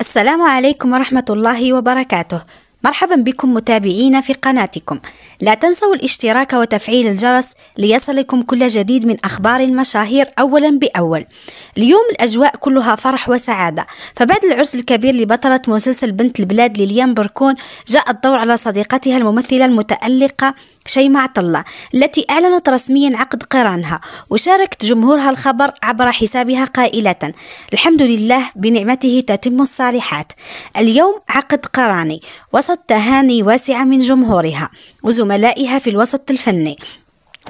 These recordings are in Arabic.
السلام عليكم ورحمة الله وبركاته. مرحبا بكم متابعين في قناتكم. لا تنسوا الاشتراك وتفعيل الجرس ليصلكم كل جديد من أخبار المشاهير أولا بأول. اليوم الأجواء كلها فرح وسعادة، فبعد العرس الكبير لبطلة مسلسل بنت البلاد ليليان بركون، جاء الدور على صديقتها الممثلة المتألقة شيماء عطلة، التي أعلنت رسميا عقد قرانها، وشاركت جمهورها الخبر عبر حسابها قائلة: الحمد لله بنعمته تتم الصالحات. اليوم عقد قراني وسط تهاني واسعة من جمهورها وزملائها في الوسط الفني،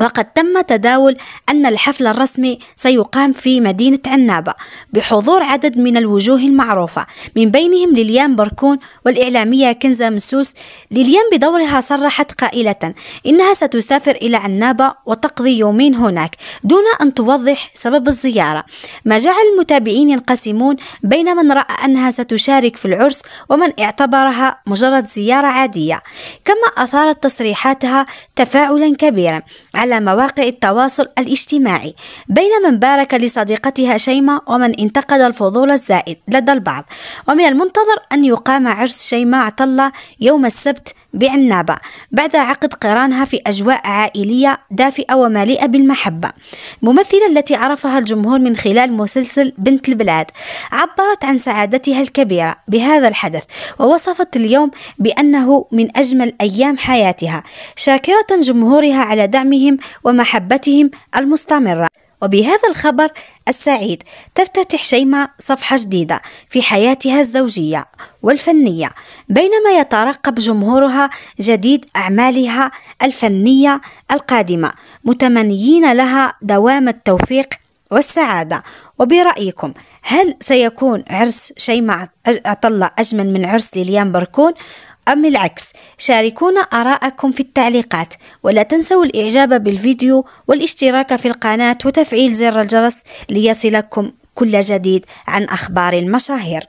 وقد تم تداول أن الحفل الرسمي سيقام في مدينة عنابة بحضور عدد من الوجوه المعروفة، من بينهم ليليان بركون والإعلامية كنزة مسوس. ليليان بدورها صرحت قائلة إنها ستسافر إلى عنابة وتقضي يومين هناك دون أن توضح سبب الزيارة، ما جعل المتابعين ينقسمون بين من رأى أنها ستشارك في العرس ومن اعتبرها مجرد زيارة عادية. كما أثارت تصريحاتها تفاعلا كبيرا على مواقع التواصل الاجتماعي بين من بارك لصديقتها شيماء ومن انتقد الفضول الزائد لدى البعض. ومن المنتظر أن يقام عرس شيماء عطلة يوم السبت بعنابة بعد عقد قرانها في أجواء عائلية دافئة ومليئة بالمحبة. الممثلة التي عرفها الجمهور من خلال مسلسل بنت البلاد عبرت عن سعادتها الكبيرة بهذا الحدث، ووصفت اليوم بأنه من أجمل أيام حياتها، شاكرة جمهورها على دعمهم ومحبتهم المستمرة. وبهذا الخبر السعيد تفتتح شيماء صفحة جديدة في حياتها الزوجية والفنية، بينما يترقب جمهورها جديد أعمالها الفنية القادمة، متمنيين لها دوام التوفيق والسعادة. وبرأيكم، هل سيكون عرس شيماء عطلة أجمل من عرس ليليان بركون أم العكس؟ شاركونا آراءكم في التعليقات، ولا تنسوا الإعجاب بالفيديو والاشتراك في القناة وتفعيل زر الجرس ليصلكم كل جديد عن أخبار المشاهير.